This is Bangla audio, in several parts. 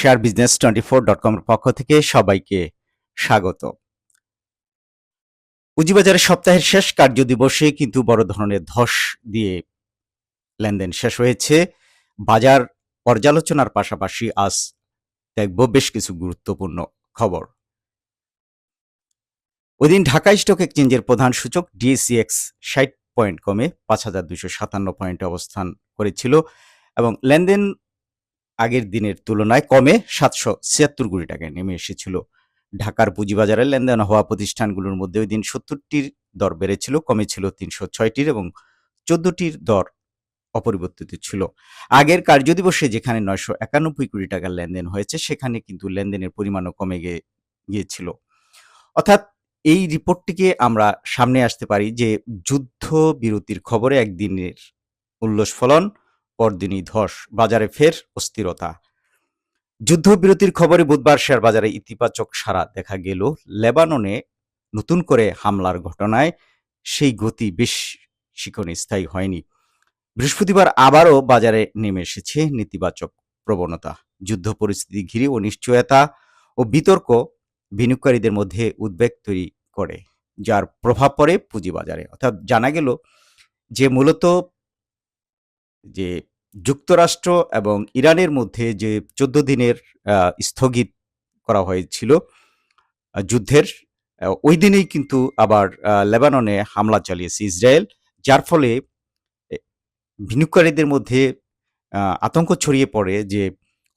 শেয়ার বিজনেস 24.com এর পক্ষ থেকে সবাইকে স্বাগত। পুঁজিবাজারে সপ্তাহের শেষ কার্যদিবসে কিন্তু বড় ধরনের ধস দিয়ে লেনদেন শেষ হয়েছে। বাজার পর্যালোচনার পাশাপাশি আজ দেখব বেশ কিছু গুরুত্বপূর্ণ খবর। ওইদিন ঢাকা স্টক এক্সচেঞ্জের প্রধান সূচক ডিএসইএক্স 60 পয়েন্ট কমে 5,257 পয়েন্টে অবস্থান করেছিল এবং লেনদেন আগের দিনের তুলনায় কমে 776 কোটি টাকায় নেমে এসেছিল। ঢাকার পুঁজিবাজারে লেনদেন হওয়া প্রতিষ্ঠানগুলোর মধ্যে ওই দিন 70টির দর বেড়েছিল, কমেছিল 306টির এবং 14টির দর অপরিবর্তিত ছিল। আগের কার্যদিবসে যেখানে 991 কোটি টাকার লেনদেন হয়েছে, সেখানে কিন্তু লেনদেনের পরিমাণও কমে গিয়েছিল। অর্থাৎ এই রিপোর্টটিকে আমরা সামনে আসতে পারি যে যুদ্ধ বিরতির খবরে একদিনের উল্লাস ফলন, পরদিনই ধস, বাজারে ফের অস্থিরতা। যুদ্ধবিরতির খবরে বুধবার শেয়ার বাজারে ইতিবাচক সাড়া দেখা গেল। লেবাননে নতুন করে হামলার ঘটনায় সেই গতি বেশিক্ষণ স্থায়ী হয়নি। বৃহস্পতিবার আবারও বাজারে নেমে এসেছে নেতিবাচক প্রবণতা। যুদ্ধ পরিস্থিতি ঘিরে অনিশ্চয়তা ও বিতর্ক বিনিয়োগকারীদের মধ্যে উদ্বেগ তৈরি করে, যার প্রভাব পড়ে পুঁজিবাজারে। অর্থাৎ জানা গেল যে মূলত যে যুক্তরাষ্ট্র এবং ইরানের মধ্যে যে 14 দিনের স্থগিত করা হয়েছিল যুদ্ধের, ওই দিনেই কিন্তু আবার লেবাননে হামলা চালিয়েছে ইসরায়েল, যার ফলে বিনিয়োগকারীদের মধ্যে আতঙ্ক ছড়িয়ে পড়ে যে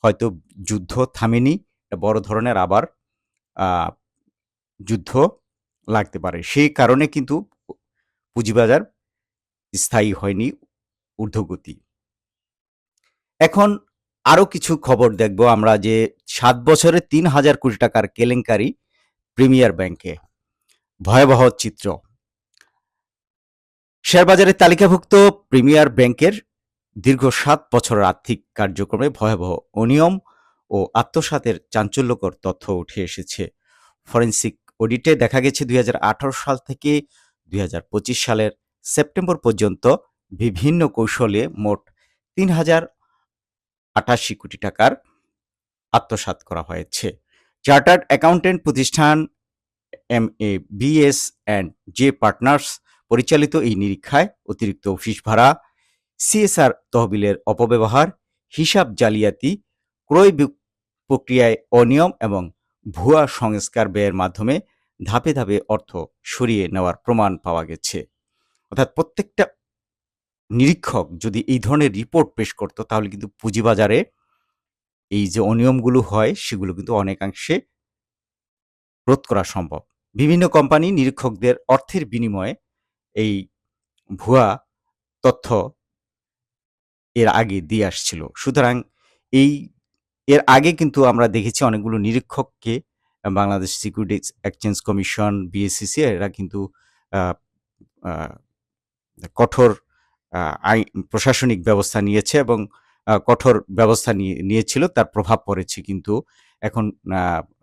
হয়তো যুদ্ধ থামেনি, বড় ধরনের আবার যুদ্ধ লাগতে পারে। সেই কারণে কিন্তু পুঁজিবাজার স্থায়ী হয়নি, ঊর্ধ্বগতি। এখন আরও কিছু খবর দেখব আমরা যে 7 বছরে 3,000 কোটি টাকার কেলেঙ্কারি প্রিমিয়ার ব্যাংকে, ভয়াবহ চিত্র। শেয়ারবাজারে তালিকাভুক্ত প্রিমিয়ার ব্যাংকের দীর্ঘ 7 বছরের আর্থিক কার্যক্রমে ভয়াবহ অনিয়ম ও আত্মসাতের চাঞ্চল্যকর তথ্য উঠে এসেছে। ফরেনসিক অডিটে দেখা গেছে 2018 সাল থেকে 2025 সালের সেপ্টেম্বর পর্যন্ত বিভিন্ন কৌশলে মোট 3,088 কোটি টাকার আত্মসাৎ করা হয়েছে। চার্টার্ড অ্যাকাউন্টেন্ট প্রতিষ্ঠান MABS অ্যান্ড জে পার্টনার্স পরিচালিত এই নিরীক্ষায় অতিরিক্ত অফিস ভাড়া, CSR তহবিলের অপব্যবহার, হিসাব জালিয়াতি, ক্রয় প্রক্রিয়ায় অনিয়ম এবং ভুয়া সংস্কার ব্যয়ের মাধ্যমে ধাপে ধাপে অর্থ সরিয়ে নেওয়ার প্রমাণ পাওয়া গেছে। অর্থাৎ প্রত্যেকটা নিরীক্ষক যদি এই ধরনের রিপোর্ট পেশ করত, তাহলে কিন্তু পুঁজিবাজারে এই যে অনিয়মগুলো হয় সেগুলো কিন্তু অনেকাংশে রোধ করা সম্ভব। বিভিন্ন কোম্পানি নিরীক্ষকদের অর্থের বিনিময়ে এই ভুয়া তথ্য এর আগে দিয়ে আসছিল। সুতরাং এর আগে কিন্তু আমরা দেখেছি অনেকগুলো নিরীক্ষককে Bangladesh securities exchange commission, BSEC এরা কিন্তু কঠোর প্রশাসনিক ব্যবস্থা নিয়েছে এবং কঠোর ব্যবস্থা নিয়েছিল, তার প্রভাব পড়েছে। কিন্তু এখন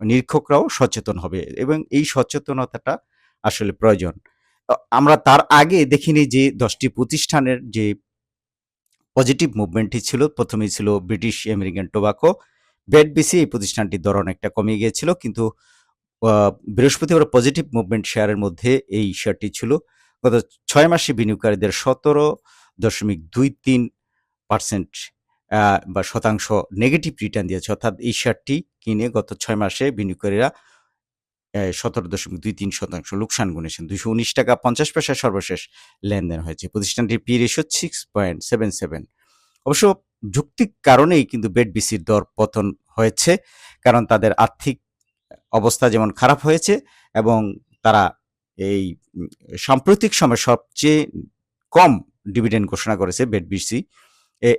নিরীক্ষকরাও সচেতন হবে এবং এই সচেতনতাটা আসলে প্রয়োজন। আমরা তার আগে দেখিনি যে 10টি প্রতিষ্ঠানের যে পজিটিভ মুভমেন্টই ছিল। প্রথমেই ছিল ব্রিটিশ আমেরিকান টোবাকো, BATBC, এই প্রতিষ্ঠানটির দর অনেকটা কমে গিয়েছিল, কিন্তু বৃহস্পতিবার পজিটিভ মুভমেন্ট শেয়ারের মধ্যে এই শেয়ারটি ছিল। গত 6 মাসে বিনিয়োগকারীদের 17.23% বা শতাংশ নেগেটিভ রিটার্ন দিয়েছে। অর্থাৎ এই শেয়ারটি কিনে গত 6 মাসে বিনিয়োগকারীরা 17.23% লোকসান গুনেছেন। 219 টাকা 50 পয়সা সর্বশেষ লেনদেন হয়েছে। প্রতিষ্ঠানটির পি রেশিও 6.77। অবশ্য যৌক্তিক কারণেই কিন্তু BATBCর দর পতন হয়েছে, কারণ তাদের আর্থিক অবস্থা যেমন খারাপ হয়েছে এবং তারা এই সাম্প্রতিক সময়ে সবচেয়ে কম ডিভিডেন্ড ঘোষণা করেছে BATBC,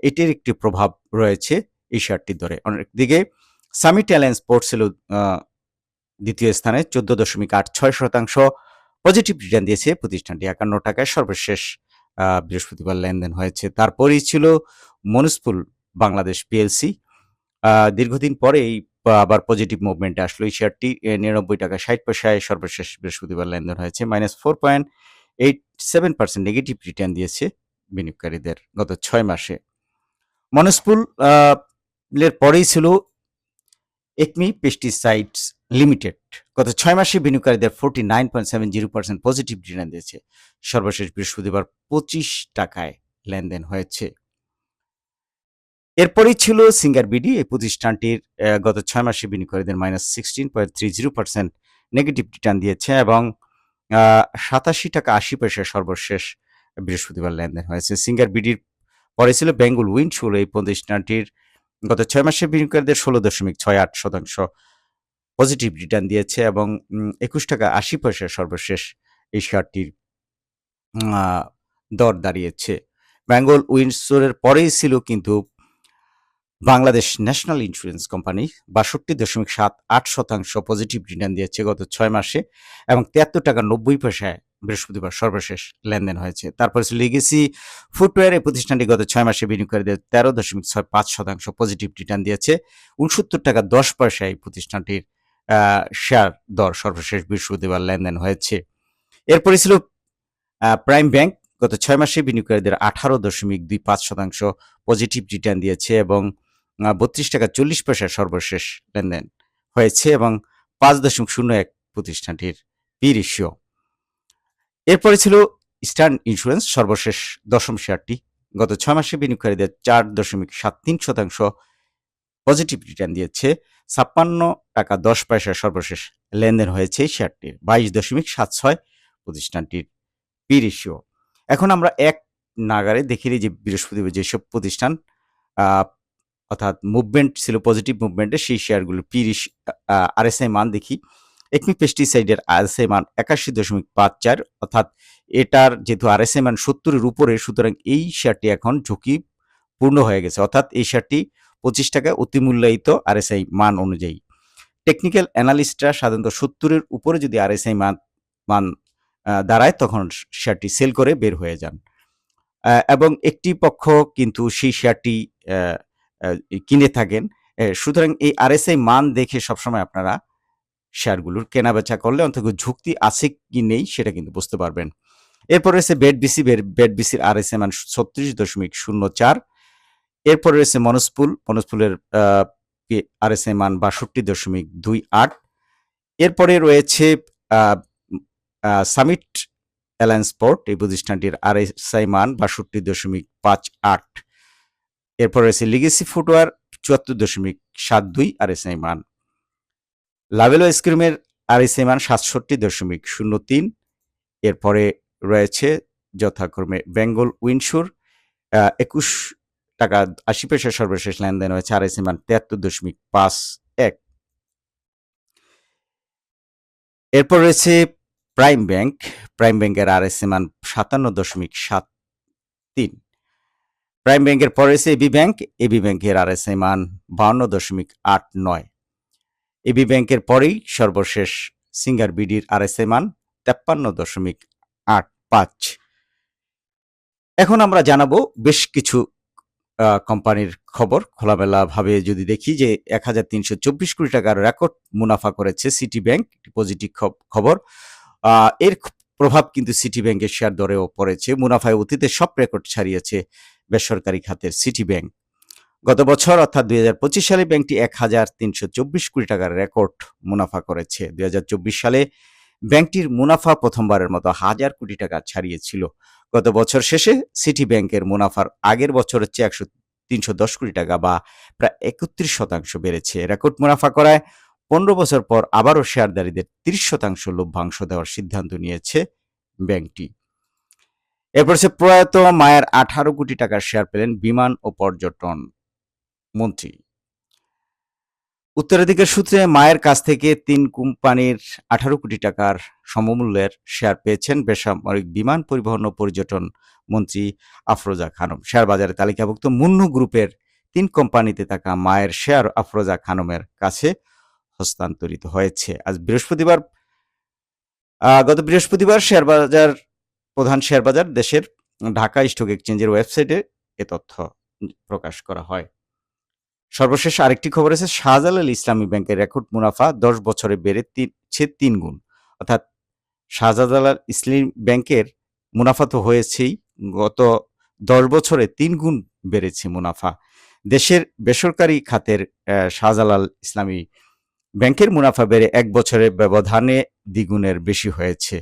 এটির একটি প্রভাব রয়েছে এই শেয়ারটির দরে। অন্যদিকে সামিট অ্যালায়েন্স পোর্ট ছিল দ্বিতীয় স্থানে, 14.86% পজিটিভ রিটার্ন দিয়েছে প্রতিষ্ঠানটি। 51 টাকায় সর্বশেষ বৃহস্পতিবার লেনদেন হয়েছে। তারপরেই ছিল মনস্পুল বাংলাদেশ PLC, দীর্ঘদিন পরেই আবার পজিটিভ মুভমেন্টে আসলো। এই শেয়ারটি 99 টাকা 60 পয়সায় সর্বশেষ বৃহস্পতিবার লেনদেন হয়েছে। -4.87% নেগেটিভ রিটার্ন দিয়েছে বিনিয়োগকারীদের গত 6 মাসে। মনস্পুল এর পরেই ছিল একমি পেস্টিসাইডস লিমিটেড গত 6 মাসে বিনিয়োগকারীদের 49.70% পজিটিভ রিটার্ন দিয়েছে। সর্বশেষ বৃহস্পতিবার 25 টাকায় লেনদেন হয়েছে। এরপরেই ছিল সিঙ্গার বিডি। এই প্রতিষ্ঠানটির গত 6 মাসে বিনিয়োগকারীদের -16.30% নেগেটিভ রিটার্ন দিয়েছে এবং 87 টাকা 80 পয়সায় সর্বশেষ বৃহস্পতিবার লেনদেন হয়েছে। সিঙ্গার বিডির পরে ছিল বেঙ্গল উইন্ডশিল্ড। এই প্রতিষ্ঠানটির গত 6 মাসে বিনিয়োগকারীদের 16.68% পজিটিভ রিটার্ন দিয়েছে এবং 21 টাকা 80 পয়সায় সর্বশেষ এই শেয়ারটির দর দাঁড়িয়েছে। বেঙ্গল উইন্ডশিল্ডের পরেই ছিল কিন্তু Bangladesh national insurance company 62.78% positive return দিয়েছে গত 6 মাসে এবং 73 টাকা 90 পয়সায় বৃহস্পতিবার সর্বশেষ লেনদেন হয়েছে। তারপরে ছিল লিগেসি ফুটওয়্যার। এই প্রতিষ্ঠানটি গত 6 মাসে বিনিয়োগকারীদের 13.65% পজিটিভ রিটার্ন দিয়েছে। 69 টাকা 10 পয়সায় এই প্রতিষ্ঠানটির শেয়ার দর সর্বশেষ বৃহস্পতিবার লেনদেন হয়েছে। এরপরে ছিল প্রাইম ব্যাংক। গত 6 মাসে বিনিয়োগকারীদের 18.25% পজিটিভ রিটার্ন দিয়েছে এবং 32 টাকা 40 পয়সায় সর্বশেষ লেনদেন হয়েছে এবং 5.01 প্রতিষ্ঠানটির পি রেশিও। এরপরে ছিল ইস্টার্ন ইন্স্যুরেন্স, সর্বশেষ দশম শেয়ারটি। গত 6 মাসে বিনিয়োগকারীদের 4.73% পজিটিভ রিটার্ন দিয়েছে। 56 টাকা 10 পয়সায় সর্বশেষ লেনদেন হয়েছে এই শেয়ারটির। 22.76 প্রতিষ্ঠানটির পি রেশিও। এখন আমরা এক নাগারে দেখে নিই যে বৃহস্পতিবার যেসব প্রতিষ্ঠান অর্থাৎ মুভমেন্ট ছিল, পজিটিভ মুভমেন্টে সেই শেয়ারগুলোর আরএসআই মান দেখি। একমি পেস্টিসাইডের আরএসআই মান 81.54, অর্থাৎ এটার যেহেতু আরএসআই মান 70-এর উপরে, সুতরাং এই শেয়ারটি এখন ঝুঁকিপূর্ণ হয়ে গেছে, অর্থাৎ এই শেয়ারটি 25 টাকায় অতিমূল্যায়িত আরএসআই মান অনুযায়ী। টেকনিক্যাল অ্যানালিস্টরা সাধারণত 70-এর উপরে যদি আরএসআই মান দাঁড়ায় তখন শেয়ারটি সেল করে বের হয়ে যান এবং একটি পক্ষ কিন্তু সেই শেয়ারটি কিনে থাকেন। সুতরাং এই আরএসআই মান দেখে সবসময় আপনারা শেয়ারগুলোর কেনাবেচা করলে অন্তত ঝুঁকি আছে কি নেই সেটা কিন্তু বুঝতে পারবেন। এরপর রয়েছে বেডবিসির আরএসআই মান 36.04। এরপরে রয়েছে মনস্পুলের আরএসআই মান 62.28। এরপরে রয়েছে সামিট অ্যালায়েন্স পোর্ট। এই প্রতিষ্ঠানটির আরএসআই মান 62.58। এরপর রয়েছে লিগেসি ফুটওয়্যার 74.72 আরএসআই মান। লাভেলো আইসক্রিমের আরএসআই মান 67.03। এরপরে রয়েছে যথাক্রমে বেঙ্গল উইন্ডশিল্ড 21 টাকা 80 পয়সা সর্বশেষ লেনদেন হয়েছে, আরএসআই মান 73.51। এরপর রয়েছে প্রাইম ব্যাংকের আরএসআই মান 57.73। প্রাইম ব্যাংকের পরে রয়েছে এবি ব্যাংকের আরএসআই মান 52.89। এবি ব্যাংকের পরেই সর্বশেষ সিঙ্গার বিডির আরএসআই মান 53.85। এখন আমরা জানাবো বেশ কিছু কোম্পানির খবর। খোলামেলাভাবে যদি দেখি যে 1324 কোটি টাকার রেকর্ড মুনাফা করেছে সিটি ব্যাংক, পজিটিভ খবর। এর প্রভাব কিন্তু সিটি ব্যাংকের শেয়ার দরেও পড়েছে। মুনাফায় অতীতে সব রেকর্ড ছাড়িয়েছে বেসরকারি খাতের সিটি ব্যাংক। গত বছর অর্থাৎ 2025 সালে ব্যাংকটি 1324 কোটি টাকার রেকর্ড মুনাফা করেছে। 2024 সালে ব্যাংকটির মুনাফা প্রথমবারের মতো 1000 কোটি টাকা ছাড়িয়েছিল। গত বছর শেষে সিটি ব্যাংকের মুনাফার আগের বছরের চেয়ে 310 কোটি টাকা বা প্রায় 31% বেড়েছে। রেকর্ড মুনাফা করায় 15 বছর পর আবারও শেয়ারধারীদের 30% লভ্যাংশ দেওয়ার সিদ্ধান্ত নিয়েছে ব্যাংকটি। এরপর সে প্রয়াত মায়ের 18 কোটি টাকার শেয়ার পেলেন বিমান ও পর্যটন মন্ত্রী। উত্তরাধিকার সূত্রে মায়ের কাছ থেকে 3 কোম্পানির 18 কোটি টাকার সমমূল্যের শেয়ার পেয়েছেন বেসামরিক বিমান পরিবহন ও পর্যটন মন্ত্রী আফরোজা খানম। শেয়ার বাজারে তালিকাভুক্ত মুন্নু গ্রুপের 3 কোম্পানিতে থাকা মায়ের শেয়ার আফরোজা খানমের কাছে হস্তান্তরিত হয়েছে। গত বৃহস্পতিবার প্রধান শেয়ার বাজার দেশের ঢাকা স্টক এক্সচেঞ্জের ওয়েবসাইটে এ তথ্য প্রকাশ করা হয়। সর্বশেষ আরেকটি খবর আছে, শাহজালাল ইসলামী ব্যাংকের রেকর্ড মুনাফা 10 বছরে বেড়েছে 3 গুণ। অর্থাৎ শাহজালাল ইসলামী ব্যাংকের মুনাফা তো হয়েছেই, গত 10 বছরে 3 গুণ বেড়েছে মুনাফা। দেশের বেসরকারি খাতের শাহজালাল ইসলামী ব্যাংকের মুনাফা বেড়ে ১ বছরের ব্যবধানে দ্বিগুণের বেশি হয়েছে।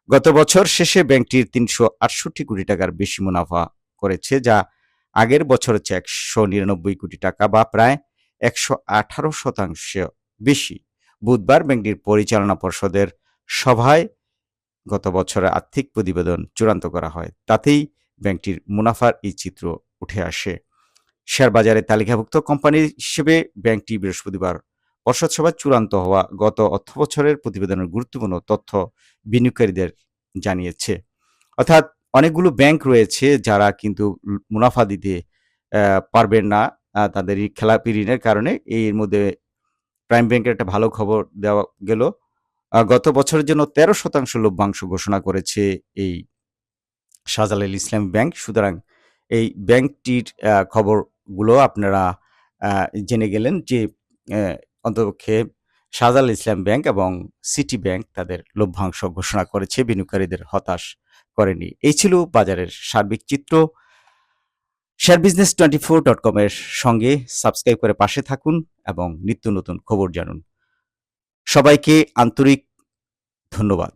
গত বছর শেষে ব্যাংকটির ৩৬৮ কোটি টাকার বেশি মুনাফা করেছে, যা আগের বছরের চেয়ে ১৯৯ কোটি টাকা বা প্রায় ১১৮% বেশি। বুধবার ব্যাংকটির পরিচালনা পর্ষদের সভায় গত বছরের আর্থিক প্রতিবেদন চূড়ান্ত করা হয়। তাতেই ব্যাংকটির মুনাফার এই চিত্র উঠে আসে। শেয়ারবাজারে তালিকাভুক্ত কোম্পানি হিসেবে ব্যাংকটি বৃহস্পতিবার পর্ষদ সভায় চূড়ান্ত হওয়া গত অর্থবছরের প্রতিবেদনের গুরুত্বপূর্ণ তথ্য বিনিয়োগকারীদের জানিয়েছে। অর্থাৎ অনেকগুলো ব্যাংক রয়েছে যারা কিন্তু মুনাফা দিতে পারবেন না তাদের এই খেলাপি ঋণের কারণে। এর মধ্যে প্রাইম ব্যাংকের একটা ভালো খবর দেওয়া গেল। গত বছরের জন্য ১৩% লভ্যাংশ ঘোষণা করেছে এই শাহজালাল ইসলামী ব্যাংক। সুতরাং এই ব্যাংকটির খবরগুলো আপনারা জেনে গেলেন যে অন্ততপক্ষে শাহজালাল ইসলাম ব্যাংক এবং সিটি ব্যাংক তাদের লভ্যাংশ ঘোষণা করেছে, বিনিয়োগকারীদের হতাশ করেনি। এই ছিল বাজারের সার্বিক চিত্র। sharebusiness24.com এর সঙ্গে সাবস্ক্রাইব করে পাশে থাকুন এবং নিত্য নতুন খবর জানুন। সবাইকে আন্তরিক ধন্যবাদ।